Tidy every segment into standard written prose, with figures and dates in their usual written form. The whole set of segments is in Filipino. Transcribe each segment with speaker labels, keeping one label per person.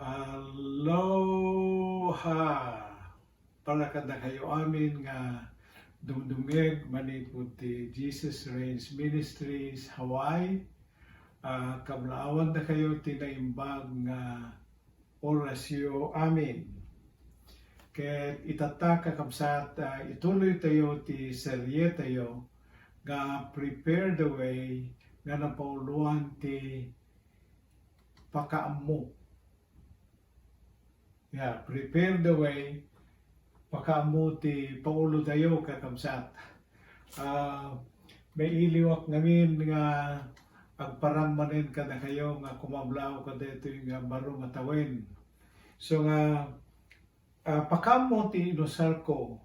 Speaker 1: Aloha! Para kada kayo amin nga dumdumig manipod ti Jesus Reigns Ministries Hawaii. Kablaawan na kayo tinaimbag nga orasyo amin. Ket itata kakabsat ituloy tayo ti serye tayo nga prepare the way nga napauluan ti pakaammo. Prepare the way, pakaamo ti paulo tayo kakabsat. May iliwak ngamin nga agparamanin ka na kayo nga kumablaw ka dito nga baro matawin. So nga pakaamo ti inusar ko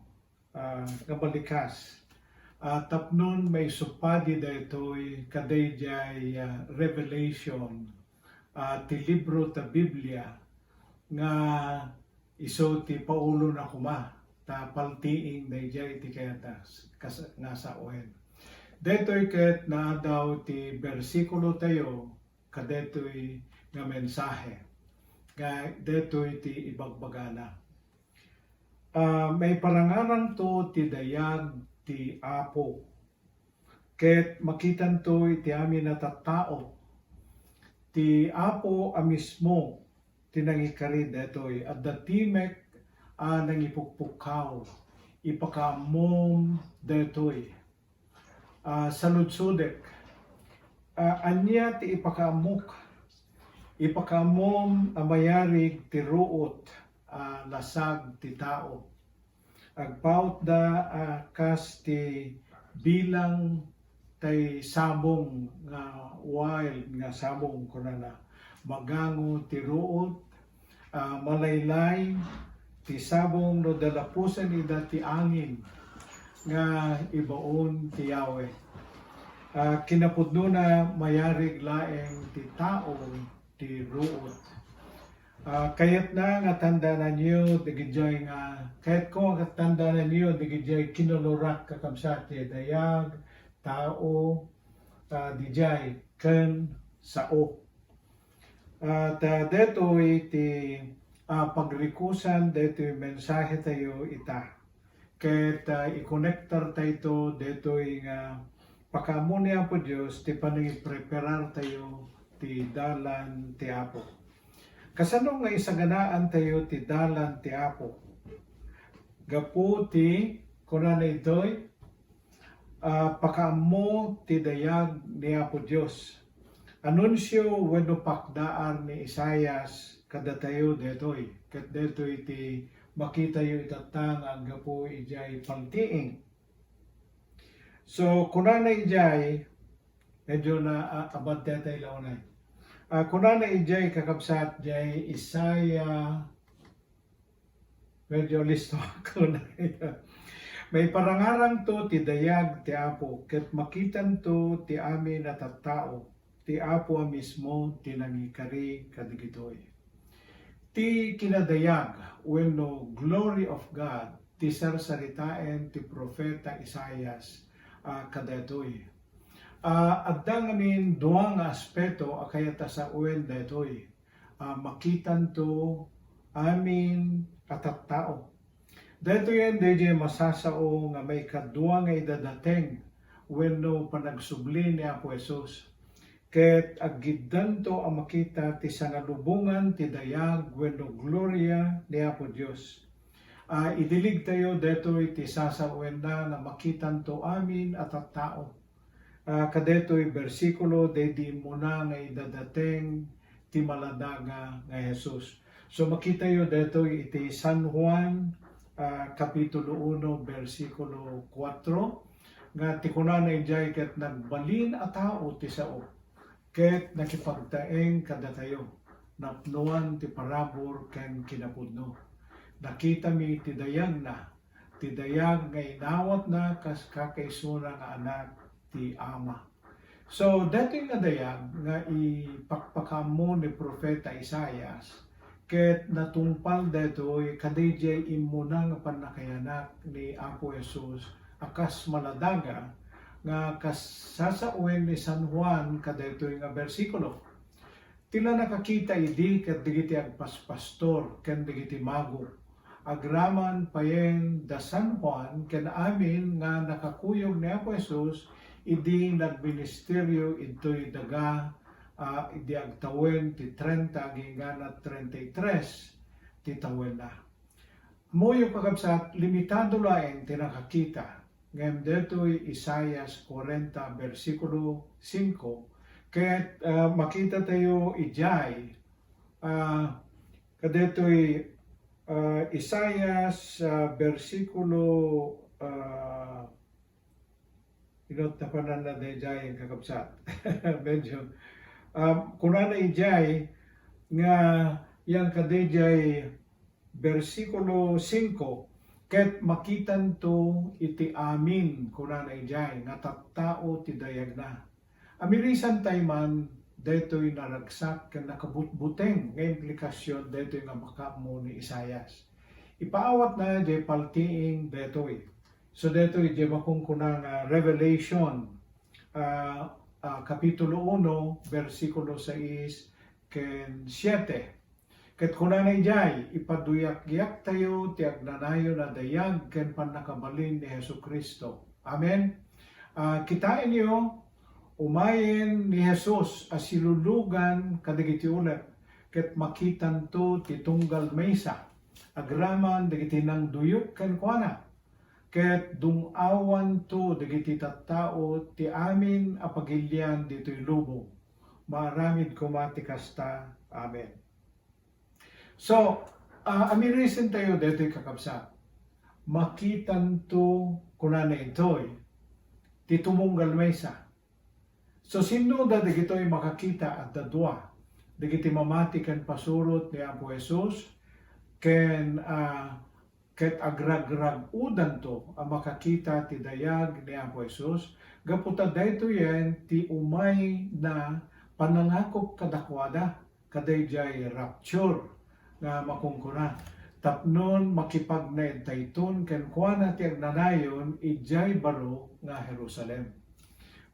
Speaker 1: nga balikas. Tapnon may supadi daytoy kadayjay revelation ti libro ta Biblia nga iso ti paulo na kuma ta paltiing dayjay ti kayatas nga sa oen. Detoy ket naa daw ti bersikulo tayo kadetoy nga mensahe. Nga detoy ti ibagbagana. May parangaran to ti dayag ti Apo. Ket makitan to iti amin na tattao. Ti Apo mismo tinangikari detoy at datimek nangipukpukaw ipakamom detoy saludsudek anya ti ipakamom amayarig ti ruot lasag ti tao agpaut da kas ti bilang tay sabong nga wild nga sabong kunana magango ti ruot malaylay ti sabong no dalapusan ida ti angin nga ibaon ti Yahweh. Kinapudno na mayarig laeng ti tao ti ruot. Kayat na nga tandanan niyo digidjay nga kayat ko nga tandanan niyo digidjay kinulurak kakabsat ti dayag tao dijay ken sao. At detoy ti pagrikusan detoy mensahe tayo ita. Ket i-connectar tayo detoy nga pakamo niya po Diyos ti panangipreparar tayo ti dalan ti Apo. Kasano nga isaganaan tayo ti dalan ti Apo? Gapu ti kunana itoy pakamo ti dayag ni Apo Diyos. Anunsyo wenno pakdaan ni Isayas kada tayo detoy. Ket detoy ti makita yo itatang ang gapo ijay paltiing. So kunana ijay medyo na abad detay launay. Kunana ijay kakabsat jay Isaya medyo listo ako na. May parangarang to ti dayag ti Apo ket makitan to ti amin at tattao. Ti Apo mismo tinangikari kadigitoy. Ti kinadayag wenno glory of God ti sarsaritaen ti propeta Isayas kadetoy. Addang amin duang aspeto akayata sa uen detoy. Makitan to amin atattao. Detoy yan DJ masasao nga may kadua nga idadateng wenno panagsubli ni Apo Jesus. Ket agiddan to ang makita ti sangalubungan ti dayag wenno gloria ni Apo Dios. Idilig tayo detoy ti sasawen na makitan to amin at tao. Kadetoy bersikulo dedi muna nga idadateng ti maladaga nga Jesus. So makita yo detoy iti San Juan kapitulo 1 bersikulo 4 nga ti kunana ijay ket nagbalin a tao ti sao. Ket nakipagtaeng kada tayo, napnuan ti parabor ken kinapudno. Nakita mi ti dayag nga inawat na kas kakaisura nga anak ti ama. So, dati nga dayag nga ipakpakamo ni Propeta Isayas, ket natungpal detoy kadayjay imuna nga panakayanak ni Apo Jesus akas maladaga nga kasasauen ni San Juan kadaytoy nga bersikulo. tila nakakita idi ket digiti agpaspastor ken digiti mago. Agraman payen da San Juan ken amin nga nakakuyog ni Apo Jesus idi nagministeryo ito'y daga idi agtawen ti 30 gingana 33 ti tawen na. Moyo kagabsat limitado laeng tinakakita. Ngayon deto'y Isaias 40 versikulo 5 kaya makita tayo ijay kadeto'y Isaias versikulo inot na panan na ijay ang kakabsat medyo kunana ijay nga yang kadejay versikulo 5 ket makitan to iti amin kunana ijay nga tattao ti dayag na. Amirisan tayman deto'y naragsak ken nakabutbuteng nga implikasyon deto'y nga makamo ni Isayas. Ipaawat na jay paltiing deto'y. So deto'y jay makungkunang Revelation kapitulo 1 versikulo 6 ken 7. Ket kunanay jay ipaduyak-yak tayo ti agnanayo na dayag ken pannakabalin ni Hesukristo. Amen. Kitain niyo umayen ni Jesus asilulugan kadagiti ulet ket makitan to ti tunggal maysa agraman dagiti nang duyok ken kuana ket dungawan to dagiti tattao ti amin apagilyan ditoy lubong. Maramid kumati kasta. Amen. So, amirisin tayo deto'y kakabsat. Makitan to kunana ito'y titumunggal maysa. So, sino da dagito'y makakita at dadwa? Dagiti mamati ken pasurot ni Apo Jesus ken ket agragrag udan to ang makakita ti dayag ni Apo Jesus. Gaputa dayto yen ti umay na panangakop kadakwada kadayjay rapture nga makungkuna. Tapnon makipagnay tayton ken kuana ti agnanayon ijay baro nga Jerusalem.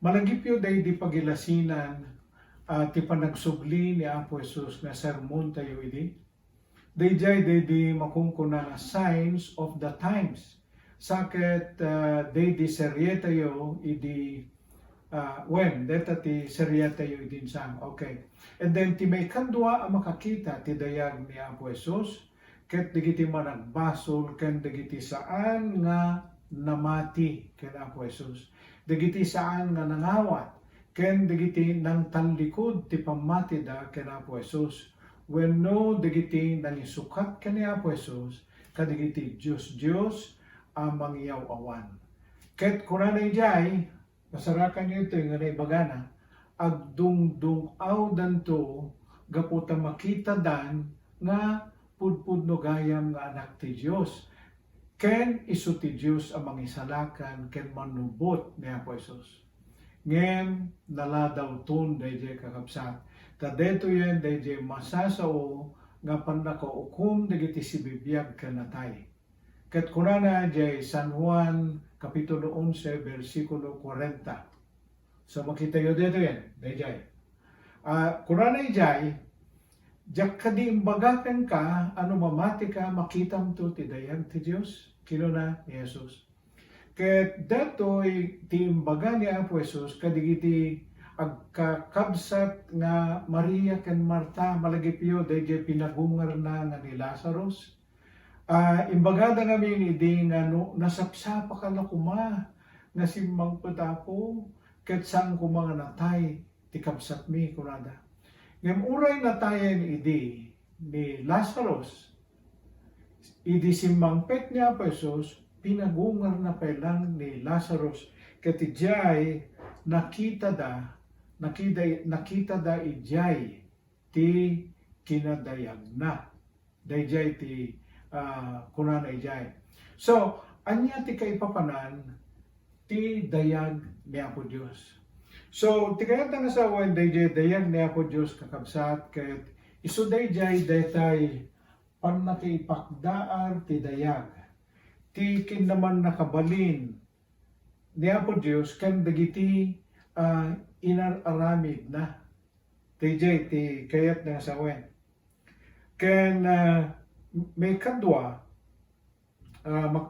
Speaker 1: Malagipyo day di pagilasinan ti panagsubli ni Apo Jesus nga sermon tayo idi. Dayjay day di makungkuna nga signs of the times. Saket day di serye tayo idi when deta ti serye tayo idin sang. Okay. And then ti may kandwa ang makakita ti dayag ni Apo Jesus ket digiti managbasol ken digiti saan nga namati ken Apo Jesus. Digiti saan nga nangawat ken digiti nang tanlikod ti pamati da ken Apo Jesus. Wenno digiti nangisukat ken ni Apo Jesus kadigiti Dios ang mangyaw awan. Ket kunanay jay masarakan niyo ito nga naibagana agdungdungaw danto gaputa makita dan nga pudpudno gayam nga anak ti Dios ken isu ti Dios ang mangisalakan ken manubot ni Apo Jesus. Ngem naladaw ton dayjay kakabsat kadeto yen dayjay masasao nga pannakaukom dagiti sibibiyag ken natay. Ket kunana jay San Juan kapitulo 11 versikulo 40. So makita yun dito yan, dayjay. Kunanay jay, jak kadi imbagakan ka, ano mamati ka, makitam to ti dayag ti Diyos, kinuna ni Jesus. Ket dato'y ti imbaga ni Apo Jesus, kadigiti agkakabsat nga Maria ken Marta, malagipyo, dayjay pinagungar na nga ni Lazarus. Imbagada ngamin idi nga nasapsapa ka na kuma, nga simbang padapo, ket sang kumanga natay ti kabsat mi kunada. Ngem uray natayen idi ni Lazarus idi simmangpet niya Apo Jesus pinagungar na pelang ni Lazarus ket ijay nakita da ijay ti kinadayag na dayjay ti kunana ijay. So anya ti kaipapanan ti dayag ni Apo Dios. So ti kayat nga sa wen dayjay dayag ni Apo Dios kakabsat ket isu dayjay daytay pannakaipakdaar ti dayag ti kinnaman nakabalin ni Apo Dios ken dagiti inararamid na TJ ti kayat na sawen. Ken may kadwa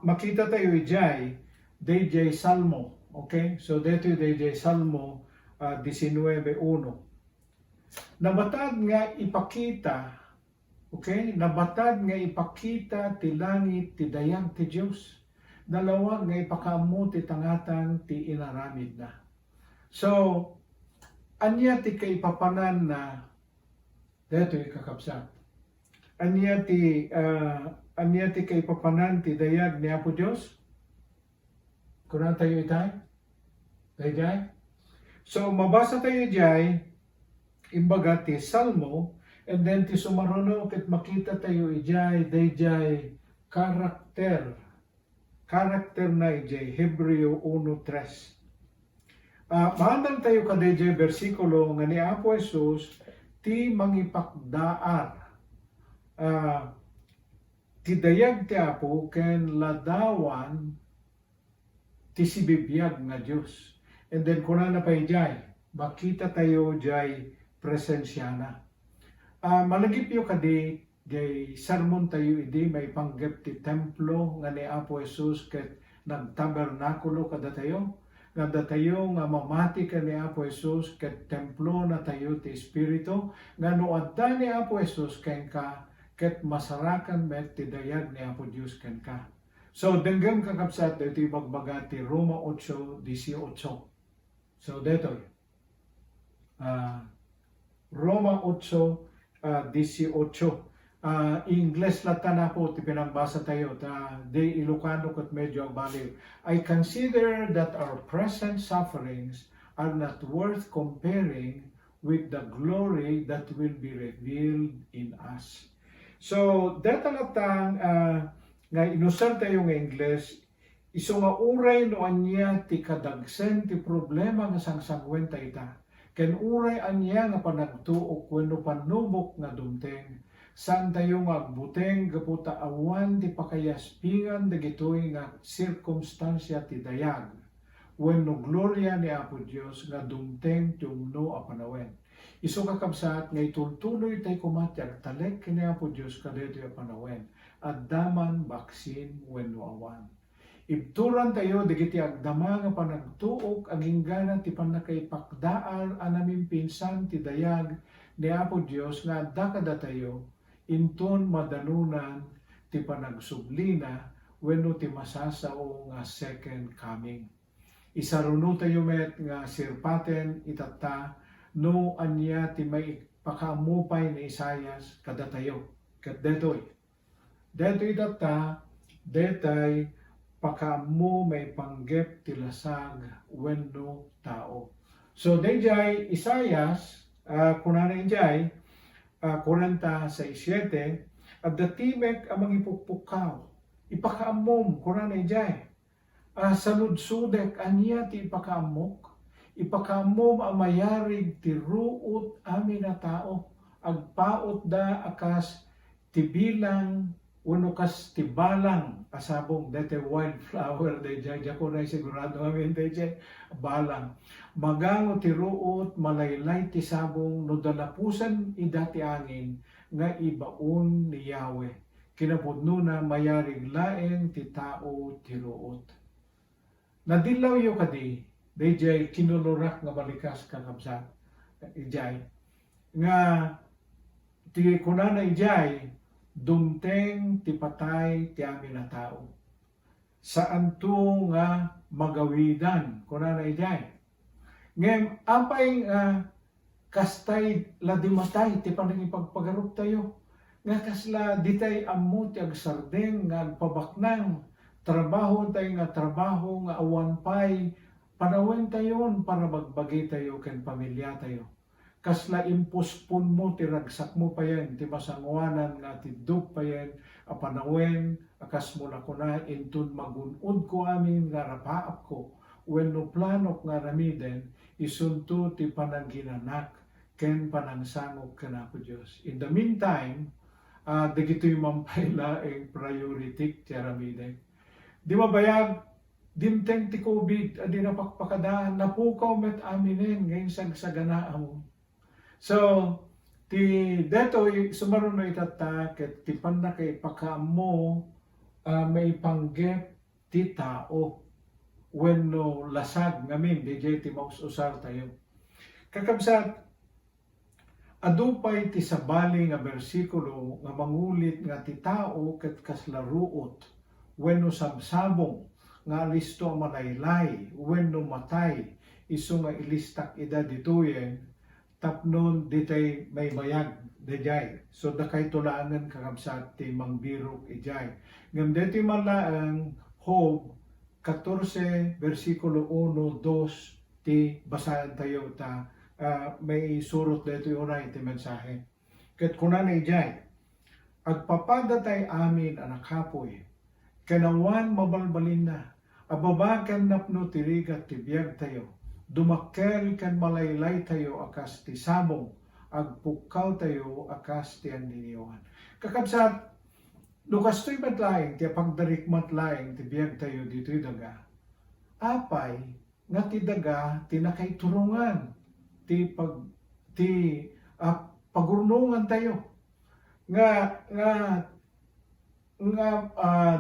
Speaker 1: makita tayo ijay DJ Salmo. Okay? So dito DJ Salmo 19:1. Nabatad nga ipakita, okay? Nabatad nga ipakita ti langit ti dayang ti Dios. Dalawa nga ipakaammo ti tangatan ti inaramid na. So anya ti kaipapanan na dito ikakabsat. Anya ti kaipapanan ti dayag ni Apo Dios. Kunan tayo itay? Dayjay? So mabasa tayo jay imbaga ti Salmo, and then ti sumaruno ket makita tayo ijay dayjay karakter na ijay Hebreo 1:3. Maandang tayo ka dayjay bersikulo nga ni Apo Jesus ti mangipakdaar ti dayag ti Apo ken ladawan ti sibibiyag nga Dios. And then kunan na pa ijay makita tayo jay presensya na. Malagip yung kadi jay sermon tayo idi may panggap ti templo nga ni Apo Jesus ket nagtabernakulo kada tayo nga mamati ka ni Apo Jesus ket templo na tayo ti Espiritu nga no adda ni Apo Jesus ken ka ket masarakan met ti dayag ni Apo Dios ken ka. So denggam kakabsat dito magbaga ti Roma 8:18. So dito Roma 8:18. Ingles lata na po ti pinangbasa tayo de Ilocano ket medyo baliw. I consider that our present sufferings are not worth comparing with the glory that will be revealed in us. So data latang nga inusar tayo nga Ingles iso nga uray no anya ti kadagsen ti problema nga sangsangwen ta ken uray anya nga panagtuok wenno panubok nga dumteng saan tayo nga agbuteng gaputa awan ti pakayaspingan dagitoy nga sirkumstansya ti dayag wenno gloria ni Apo Dios nga dumteng ti umno a panawen. Isu kakabsat nga itultuloy tay kumatyag talek kini Apo Dios kadetoy a panawen addaman baksin wenno awan. Ibturan tayo digiti agdama nga panagtuok ang hinggana ti panakaipakdaal anamin pinsan ti dayag ni Apo Dios nga adda kada tayo inton madanunan ti panagsublina wenno ti masasao nga second coming. Isaruno tayo met nga sirpaten itata no anya ti may pakaamupay ni Isayas kada tayo ket detoy itata detay pakamu may panggep ti lasag wenno tao. So dayjay Isayas kunana injay 40:7 at datimek amang ipukpukaw ipakaamom kunana injay saludsudek anya ti ipakaamom ang mayarig ti ruot amin na tao agpaot da akas ti bilang uno kas tibalang asabong dete wildflower de jaja ko na sigurado amin dete balang magango ti ruot malaylay ti sabong no dalapusan idati angin nga ibaon ni Yahweh kinapudno na mayarig laeng ti tao ti ruot. Nadilaw yo kadi dejay kinulurak nga balikas kakabsat ijay nga ti kunana ijay dumteng ti patay ti amin na tao. Saan to nga magawidan kunana ijay. Ngem apay kastay ladimatay ti panagipagpagarup tayo. Nga kasla ditay ammo ti agsardeng nga agpabaknang trabaho tayo nga trabaho nga awan pay panawen tayon para magbagi tayo ken pamilya tayo. Kasla impospon mo ti ragsak mo pa yan ti masanguanan nga ti dug pa yan a panawen akas mo na kuna intun magunod ko amin nga rapaap ko wenno planok nga ramiden isunto ti panangginanak ken panangsangok ken Apo Dios. In the meantime dagitoy mampayla ang priority ti ramiden. Di mabayag dimteng ti COVID adi napakpakadaan napukaw met aminen ngayon sagsaganaan mo. So, ti detoy sumaron no itata ket ti panda kay pakamo may panggep ti tao wenno lasag ngamin DJ ti mausar tayo. Kakabsat adupay ti sabali nga bersikulo nga mangulit nga ti tao ket kaslaruot wenno sabsabong nga listo manaylay wenno matay isu nga ilistak ida dituyen tapnon ditay may bayag dejay. So dakay tulaanan kakabsat ti mangbirok ijay. Ngem deti malaang Job 14 versikulo 1, 2 ti basahan tayo ta may surot dito unay ti mensahe. Ket kunan ijay agpapadatay amin anak kapoy kanawan mabalbalin na ababakan napno tirigat ti biyag tayo dumakkel kan malaylay tayo akas ti sabong agpukaw tayo akas ti andiniwan. Kakabsat lukas to'y matlaing ti pagdarikmat laing ti biyag tayo dito'y daga apay nga ti daga ti nakaiturungan ti pagurnungan tayo nga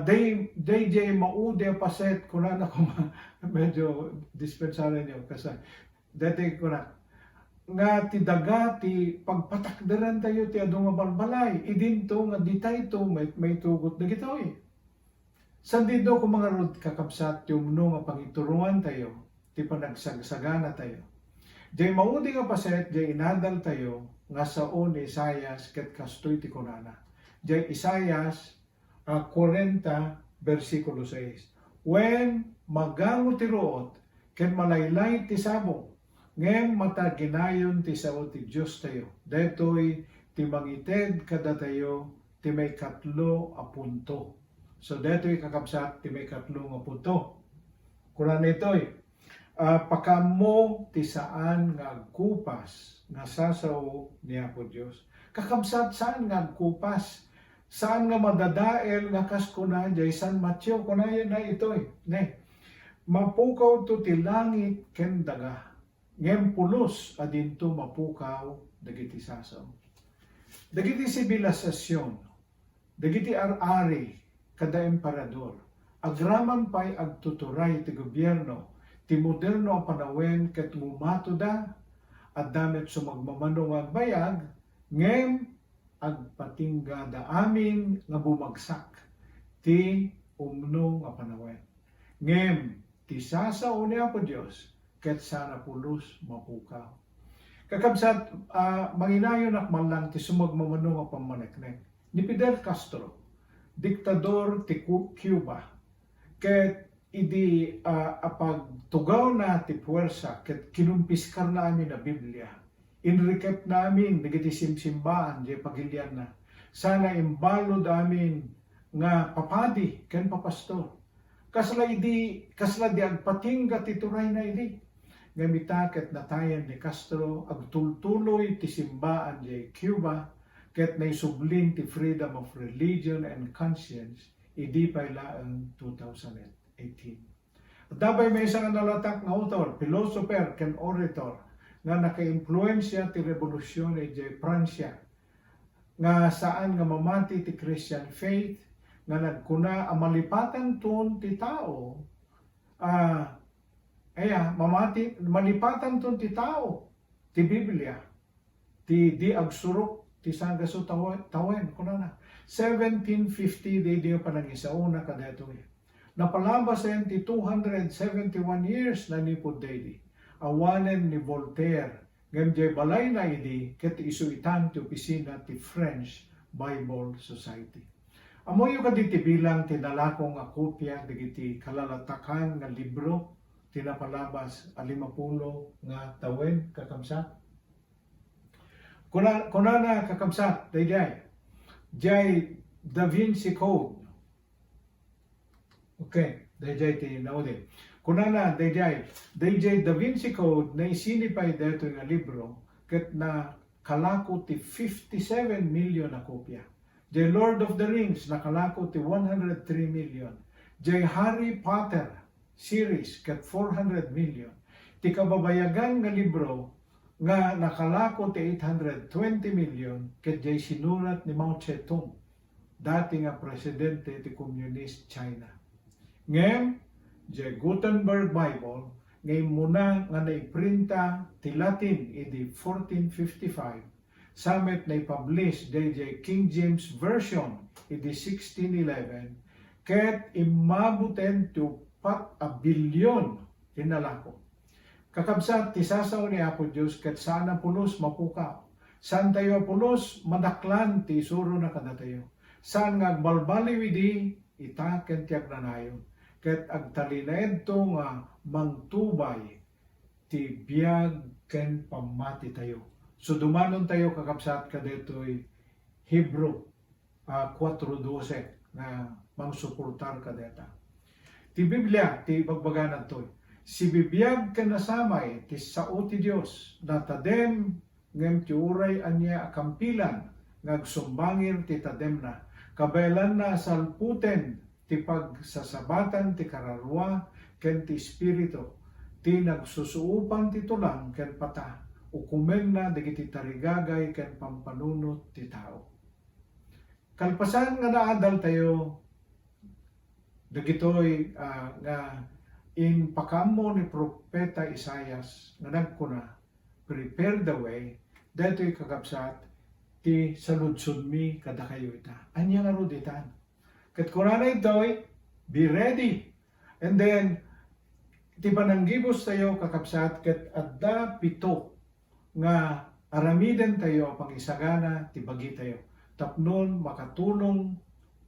Speaker 1: day maude paset kunan ako medyo dispensarin niyo kasi dati kunan nga ti daga ti pagpatakdaran tayo ti adu nga balbalay idinto nga ditay to may tugot na gitoy sandido ko mga rod kakabsat ti umno nga pangiturungan tayo ti panagsagsagana tayo jay maudi nga paset jay inadal tayo nga sao ni Isaias ket kastoy ti kunana jay Isaias 40 versikulo 6. When magango ti root, ken malaylay ti sabong, ngem mataginayon ti sao ti Diyos tayo. Detoy ti mangited kada tayo ti may 3 a punto. So detoy kakabsat ti may 3 a punto. Kunan itoy, pakamo ti saan nga agkupas nga sasao niya po Diyos. Kakabsat saan nga agkupas? Saan nga madadael nga kas kunan jay San Mateo kunayan na itoy. Ne. Mapukaw to ti langit ken daga. Ngem pulos adinto mapukaw dagiti sasaw. Dagiti sibilisasyon. Dagiti ar-ari kada emperador. Agraman pay agtuturay ti gobyerno. Ti moderno ang panawen ket mumato da at damit sumagmamano nga bayag ngem agpatingga da amin nga bumagsak ti umno nga panawen. Ngem ti sasao niya po Diyos ket sana pulos mapukaw. Kakabsat manginayon akman lang ti sumagmamano nga pamaneknek. Ni Fidel Castro, diktador ti Cuba, ket idi apagtugaw na ti puwersa ket kinumpiskar na amin na Biblia. Inrecap namin nagiti simsimbaan di pagilian na. Sana imbalod amin nga papadi ken papastor. Kasla di agpatingga ti turay na idi. Ngamita ket natayan ni Castro agtultuloy ti simbaan di Cuba ket naisublin ti freedom of religion and conscience idi paylaeng 2018. Dabay may isang nalatak nga author, philosopher ken orator nga naka-impluensya ti revolusyon ni Pransya nga saan nga mamati ti Christian faith nga nagkuna malipatan ton ti tao malipatan ton ti tao ti Biblia ti di agsurok ti sanggaso tawen kunana 1750 di panangisauna kadetoy napalabas ti 271 years na nipod dedi awanen ni Voltaire ngem jay balay na idi ket isuitan ti opisina ti French Bible Society. Amoyo kaditi bilang tinalakong nga kopya dagiti kalalatakan nga libro tinapalabas 50 nga tawen kakamsat. Kunana kakamsat dayjay jay Da Vinci Code. Okay, dayjay ti naudi. Kunana dayjay Da Vinci Code na isinipay dito nga libro ket na kalako ti 57 million na kopya. Jay Lord of the Rings na kalako ti 103 million. Jay Harry Potter series ket 400 million. Ti kababayagan nga libro nga nakalako ti 820 million ket jay sinulat ni Mao Zedong, dati nga presidente ti Communist China. Ngem, jay Gutenberg Bible, ngay muna nga naiprinta ti Latin idi 1455, samet na ipublish DJ King James Version idi 1611, ket imabuten ti 4 bilyon tinalako. Kakabsat ti sasaw ni Apo Diyos ket saan ang pulos mapukaw. Saan tayo pulos madaklan ti isuro na kadatayo. Saan nga agbalbaliw idi ita ken ti agnanayon. Ket agtalinaed to nga mangtubay ti biag ken pamati tayo. So dumanon tayo kakabsat kadetoy Hebrew 4:12 na mangsuportar kadeta. Ti Biblia ti bagbaganan toy. Si bibiyag ka nasamay ti sao ti Dios natadem ngem ti uray anya akampilan ngagsumbangir ti tadem na kabelan na salputen ti pagsasabatan ti kararwa ken ti espiritu ti nagsusuupan ti tulang ken pata ukumen na dagiti tarigagay ken pampanunot ti tao. Kalpasan nga naadal tayo dagitoy nga in pakamo ni Propeta Isaias nga nagkuna, prepare the way, dato'y kakabsat, ti saludsod mi kada kayo ita. Anya nga ruditan. Kat kunana ito'y, be ready. And then, ti pananggibos tayo kakabsat, kat adda pito nga aramiden tayo pangisagana ti bagi tayo. Tapnon makatulong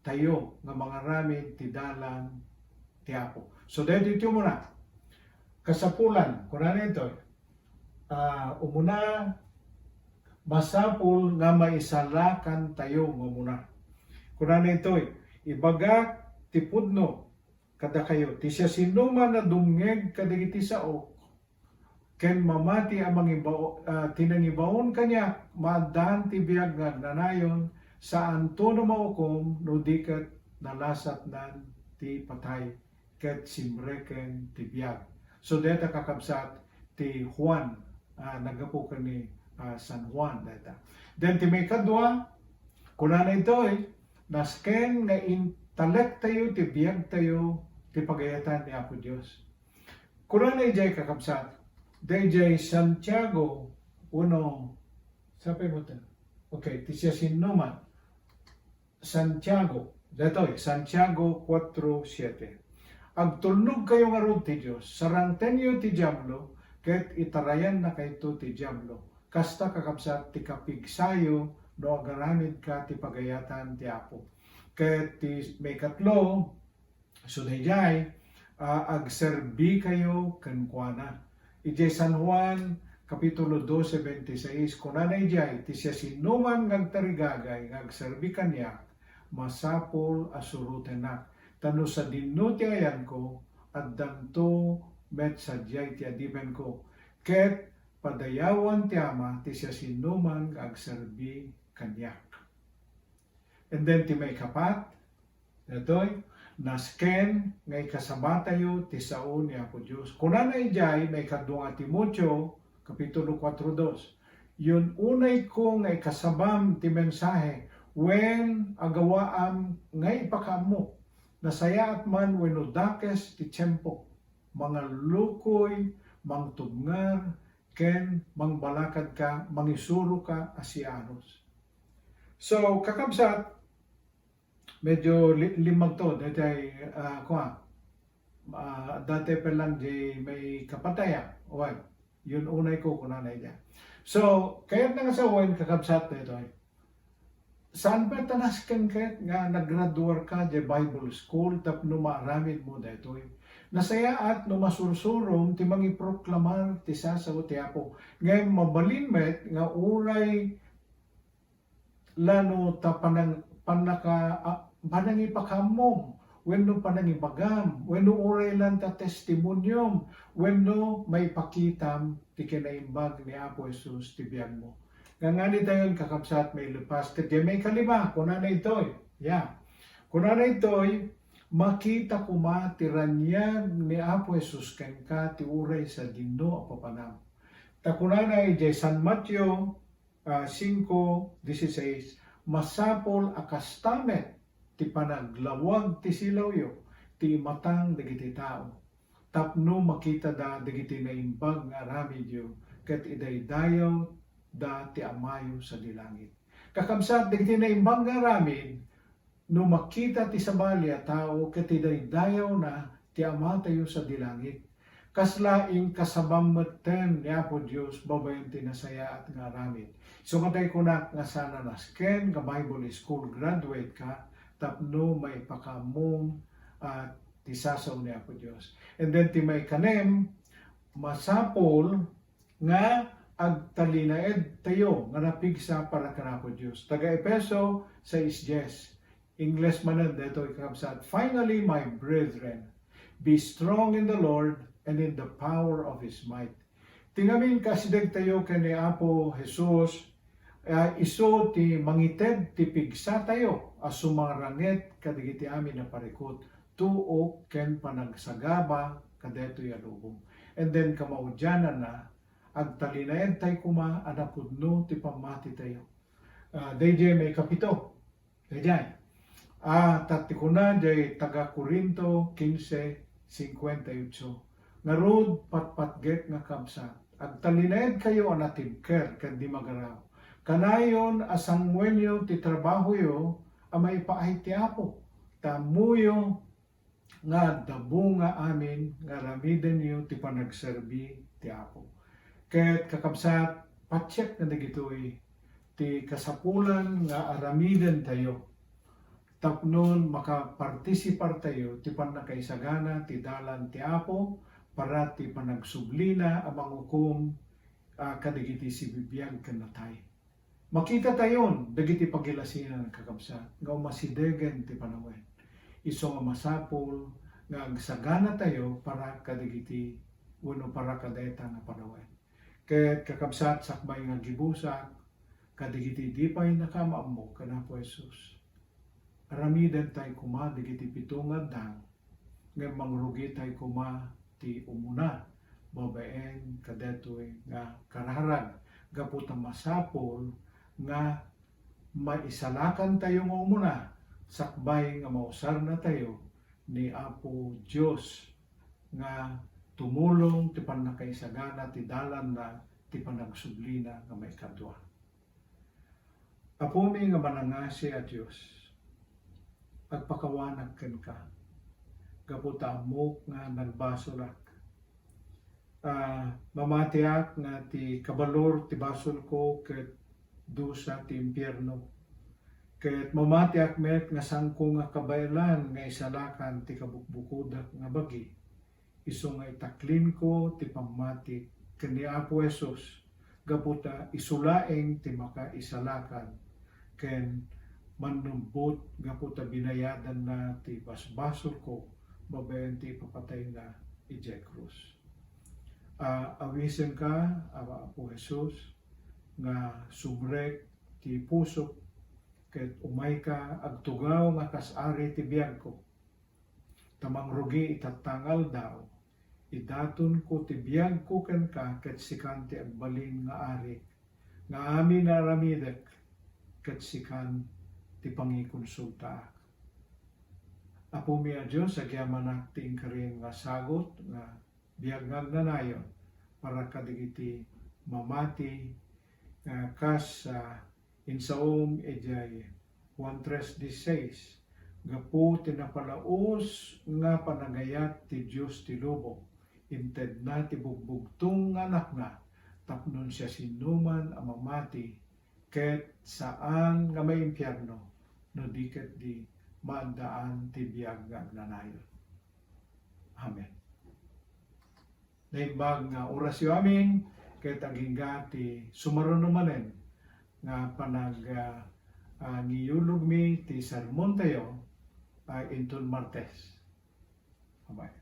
Speaker 1: tayo nga mga ramid ti dalan ti Apo. So dito muna, kasapulan, kunana ito, umuna, masapul nga maisalakan tayo nga muna. Kunana ito, ibaga tipudno, kada kayo, ti siya sinuman na dumngeg kadagiti sao, ken mamati amang tinangibaon kanya, maadaan ti biyag nga nanayon, saan to na maukom, no dikat nalasat nan ti patay. Ket simreken ti biyag. So deta kakabsat ti Juan, nagapo ka ni San Juan deta. Then ti may kadwa, kunana ito'y, nasken nga intalek tayo, ti biyag tayo, ti pagayatan ni Apo Diyos. Kunana ijay kakabsat, DJ Santiago 1, sabi mo ito? Okay, ti siya sinuman. Santiago, deto'y, Santiago 4:7. Agtulnog kayo nga rod ti Diyos, sarangtenyo ti Diablo, ket itarayan na kayto ti Diablo. Kasta kakabsat ti kapigsayo, no agaramid ka ti pagayatan ti Apo. Ket ti may katlo, sunayjay, agserbi kayo kenkwana. Ijay San Juan, Kapitulo 12:26, kunanay jay, ti siya sinuman ngagtarigagay, ngagserbi kanya, masapol asurutenak. Tano sa dinuti ayan ko, at danto met sadyay ti adiben ko. Ket padayawan ti ama, ti siya sinuman agserbi kanyak. And then ti may kapat, datoy, nasken ngay kasama tayo ti sao ni Apo Diyos. Kunana ijay, may kadwa Timoteo, Kapitulo 4:2. Yun unay ko ngay kasabam ti mensahe, when agawaam ngay pakamo, nasaya at man wenno dakes ti tiyempo, mga lukoy, mangtubngar, ken mangbalakad ka, mangisuro ka asianos. So, kakabsat, medyo limag to, dati pa lang di may kapataya, well, yun unay ko kunanay niya. So, kaya nga sa wen kakabsat na ito, saan ba tanaskan ka nga naggraduar ka di Bible School tapno maaramid mo dito? Nasaya at no masursurom ti mangiproklamar ti sasaw ti Apo. Ngayon mabalinmet nga uray lano ta panangipakamom, wenno panangibagam, wenno uray lan ta testimonyom, wenno may pakitam ti kinaimbag ni Apo Jesus ti biyag mo. Ngangani tayo kakabsat may lupas, kaya may kalima, kunana ito'y, kunana ito'y, makita kuma tiranyag ni Apo Jesus ken ka ti uray sa Ginoo a papanam. Takunanay jay San Mateo 5:16, masapol akastamet ti panaglawag ti silawyo ti matang dagiti tao. Tapno makita da dagiti naimbag nga aramid yo ket idaydayaw da ti amayo sa dilangit. Kakabsat dagiti naimbag nga aramid no makita ti sabali a tao ket idaydayaw na ti ama tayo sa dilangit. Kaslaing kasabameten ni Apo Dios babayan ti nasaya at nga aramid. So katay kunak nga sana nasken nga Bible School graduate ka tapno may pakamong at ti sasaw ni Apo Dios. And then ti may kanem masapol nga agtalinaed tayo nga napigsa para kana Apo Dios. Taga Efeso 6:10. English manan dito ikabsat. Finally, my brethren, be strong in the Lord and in the power of His might. Tingamin kasideg tayo kani Apo Jesus, iso ti mangited ti pigsa tayo as sumarangit kadigiti amin na parikot tuo ken panagsagaba kadeto yalubong. And then kamaudyanan na agtalinaed tayo kuma anapudno ti pamati tayo. DJ may kapito. Dayjay. Tatikuna jay taga Corinto 15:58. Ngarod patpatget nga kabsat. Agtalinaed kayo anatibker ken di magaraw. Kanayon asangwenyo ti trabaho yo amay paay ti Apo. Tamuyo nga dabo nga amin nga ramiden yo ti panagserbi ti Apo. Ket kakabsat patsek na dagitoy ti kasapulan nga aramiden tayo. Tapnon makapartisipar tayo ti panakaisagana ti dalan ti Apo para ti panagsublina amang hukom kadigiti si bibiyag kanatay. Makita tayon dagiti pagilasinan kakabsat nga umasidegen ti panawen. Iso nga masapol nga agsagana tayo para kadigiti uno para kadeta nga panawen. Ket kakabsat sakbay nga gibusak kadigiti di pay nakamaammo kana po Jesus. Aramiden tayo kuma digiti pitungad dang nga mangrugi tayo kuma ti umuna babaen kadetoy nga karaharag gaputa masapol nga maisalakan tayo nga umuna sakbay nga mausar na tayo ni Apo Dios nga tumulong ti panakaisagana ti dalan na ti panagsublina nga may kadwa. Apo mi nga manangasi a Dios agpakawanag ken ka gaputa amok nga nagbasolak. Mamatiak nga ti kabalor ti basol ko ket dusa ti impyerno. Ket mamatiak met nga sangko nga kabaylan nga isalakan ti kabukbukudak nga bagi. Isu nga itaklin ko ti pamati ken ni Apo Jesus gaputa isulaeng ti makaisalakan ken manumbot gaputa binayadan na ti basbasol ko babayan ti papatay na ijay krus. Awisen ka, Apo Jesus, nga subrek ti puso ket umay ka agtugaw nga kasari ti biyag ko. Tamangrugi itatangal daw, idaton ko ti biyag ko ken ka ket sikan ti agbalin nga ari, nga amin na ramidek ket sikan ti pangikonsulta. Apo mi a Diyos, agyamanak ti ingkarin nga sagot nga biyag nagnanayon para kadigiti mamati kas insaom ejay 1:3:16 gapu tinapalaos nga panagayat ti Diyos ti lobo inted na ti bugbugtong anak na tapnon siya sinuman ang mamati ket saan nga may impyerno no diket di maandaan ti biyag nga agnanayon. Amen. Naimbag nga orasyo amin ket agingga ti sumaruno manen nga panag ngiyulog mi ti sermon tayo inton Martes. Amen.